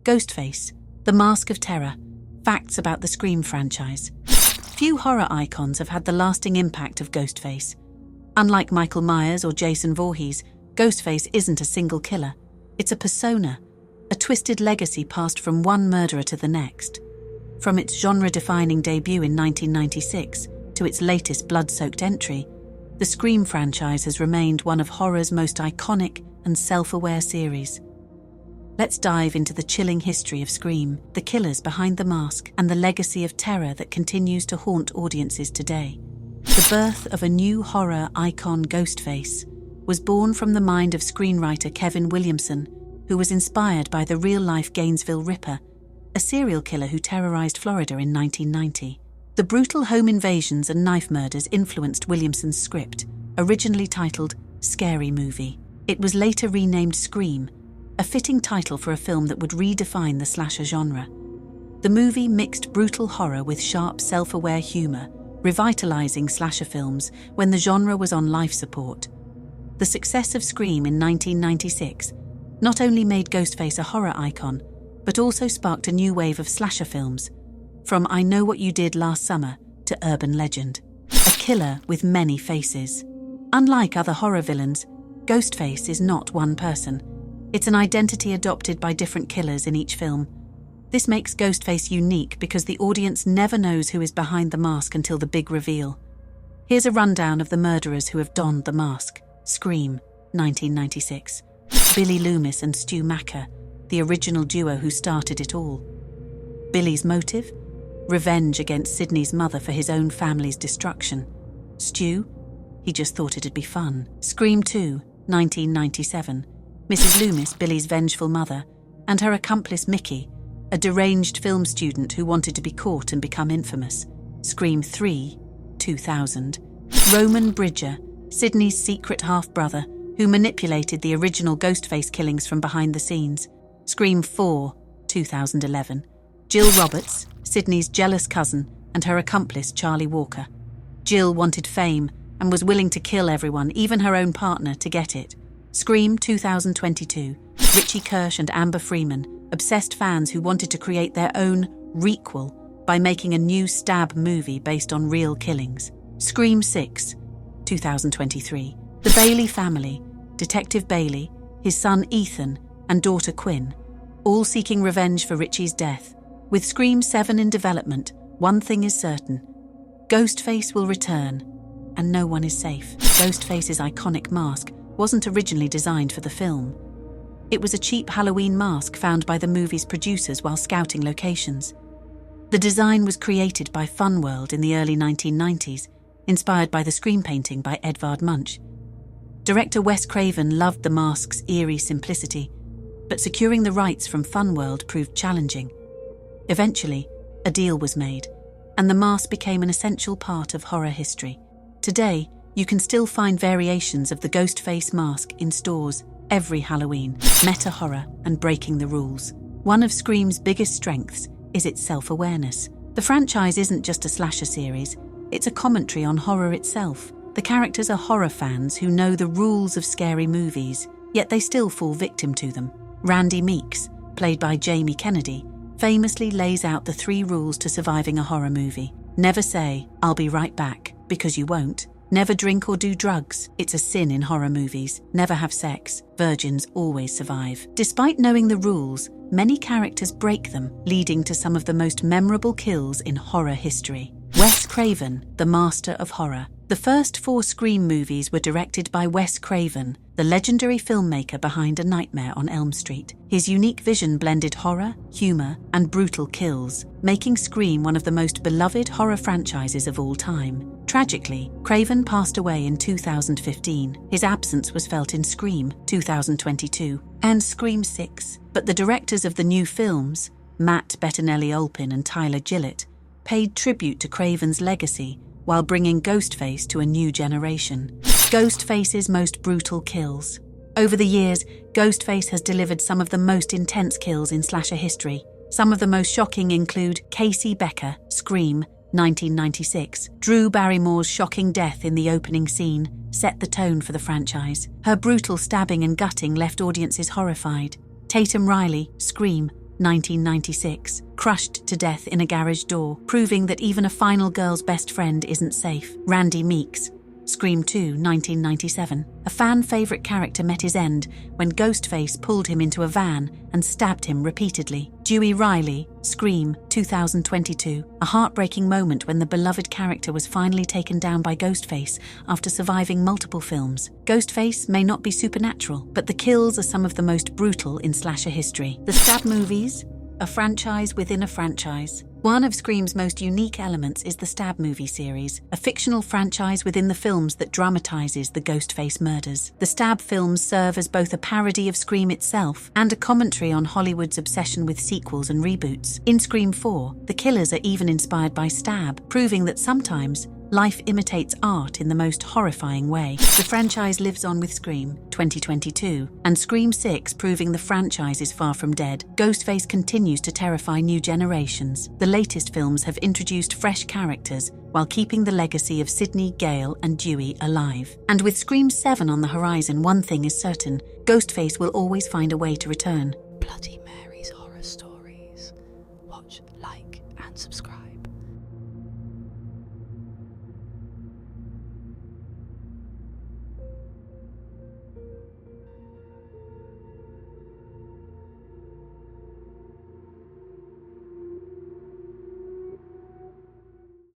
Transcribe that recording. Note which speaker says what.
Speaker 1: Ghostface, The Mask of Terror, facts about the Scream franchise. Few horror icons have had the lasting impact of Ghostface. Unlike Michael Myers or Jason Voorhees, Ghostface isn't a single killer. It's a persona, a twisted legacy passed from one murderer to the next. From its genre-defining debut in 1996 to its latest blood-soaked entry, the Scream franchise has remained one of horror's most iconic and self-aware series. Let's dive into the chilling history of Scream, the killers behind the mask, and the legacy of terror that continues to haunt audiences today. The birth of a new horror icon, Ghostface, was born from the mind of screenwriter Kevin Williamson, who was inspired by the real-life Gainesville Ripper, a serial killer who terrorized Florida in 1990. The brutal home invasions and knife murders influenced Williamson's script, originally titled Scary Movie. It was later renamed Scream, a fitting title for a film that would redefine the slasher genre. The movie mixed brutal horror with sharp, self-aware humor, revitalizing slasher films when the genre was on life support. The success of Scream in 1996 not only made Ghostface a horror icon, but also sparked a new wave of slasher films, from I Know What You Did Last Summer to urban legend. A killer with many faces. Unlike other horror villains, Ghostface is not one person. It's an identity adopted by different killers in each film. This makes Ghostface unique because the audience never knows who is behind the mask until the big reveal. Here's a rundown of the murderers who have donned the mask. Scream, 1996. Billy Loomis and Stu Macher, the original duo who started it all. Billy's motive? Revenge against Sydney's mother for his own family's destruction. Stu? He just thought it'd be fun. Scream 2, 1997. Mrs. Loomis, Billy's vengeful mother, and her accomplice Mickey, a deranged film student who wanted to be caught and become infamous. Scream 3, 2000. Roman Bridger, Sydney's secret half-brother, who manipulated the original Ghostface killings from behind the scenes. Scream 4, 2011. Jill Roberts, Sydney's jealous cousin, and her accomplice Charlie Walker. Jill wanted fame and was willing to kill everyone, even her own partner, to get it. Scream 2022. Richie Kirsch and Amber Freeman, obsessed fans who wanted to create their own requel by making a new stab movie based on real killings. Scream 6, 2023. The Bailey family, Detective Bailey, his son Ethan, and daughter Quinn, all seeking revenge for Richie's death. With Scream 7 in development, one thing is certain: Ghostface will return, and no one is safe. Ghostface's iconic mask wasn't originally designed for the film. It was a cheap Halloween mask found by the movie's producers while scouting locations. The design was created by Funworld in the early 1990s, inspired by the Scream painting by Edvard Munch. Director Wes Craven loved the mask's eerie simplicity, but securing the rights from Funworld proved challenging. Eventually, a deal was made, and the mask became an essential part of horror history. Today, you can still find variations of the Ghostface mask in stores every Halloween, meta horror and breaking the rules. One of Scream's biggest strengths is its self-awareness. The franchise isn't just a slasher series, it's a commentary on horror itself. The characters are horror fans who know the rules of scary movies, yet they still fall victim to them. Randy Meeks, played by Jamie Kennedy, famously lays out the 3 rules to surviving a horror movie. Never say, "I'll be right back," because you won't. Never drink or do drugs. It's a sin in horror movies. Never have sex. Virgins always survive. Despite knowing the rules, many characters break them, leading to some of the most memorable kills in horror history. Wes Craven, the master of horror. The first 4 Scream movies were directed by Wes Craven, the legendary filmmaker behind A Nightmare on Elm Street. His unique vision blended horror, humor, and brutal kills, making Scream one of the most beloved horror franchises of all time. Tragically, Craven passed away in 2015. His absence was felt in Scream 2022 and Scream 6. But the directors of the new films, Matt Bettinelli-Olpin and Tyler Gillett, paid tribute to Craven's legacy while bringing Ghostface to a new generation. Ghostface's most brutal kills. Over the years, Ghostface has delivered some of the most intense kills in slasher history. Some of the most shocking include Casey Becker, Scream, 1996. Drew Barrymore's shocking death in the opening scene set the tone for the franchise. Her brutal stabbing and gutting left audiences horrified. Tatum Riley, Scream, 1996, crushed to death in a garage door, proving that even a final girl's best friend isn't safe. Randy Meeks, Scream 2, 1997. A fan-favorite character met his end when Ghostface pulled him into a van and stabbed him repeatedly. Dewey Riley, Scream 2022. A heartbreaking moment when the beloved character was finally taken down by Ghostface after surviving multiple films. Ghostface may not be supernatural, but the kills are some of the most brutal in slasher history. The Stab movies, a franchise within a franchise. One of Scream's most unique elements is the Stab movie series, a fictional franchise within the films that dramatizes the Ghostface murders. The Stab films serve as both a parody of Scream itself and a commentary on Hollywood's obsession with sequels and reboots. In Scream 4, the killers are even inspired by Stab, proving that sometimes life imitates art in the most horrifying way. The franchise lives on with Scream 2022, and Scream 6 proving the franchise is far from dead. Ghostface continues to terrify new generations. The latest films have introduced fresh characters while keeping the legacy of Sidney, Gale, and Dewey alive. And with Scream 7 on the horizon, one thing is certain: Ghostface will always find a way to return.
Speaker 2: Bloody Mary's Horror Stories. Watch, like, and subscribe.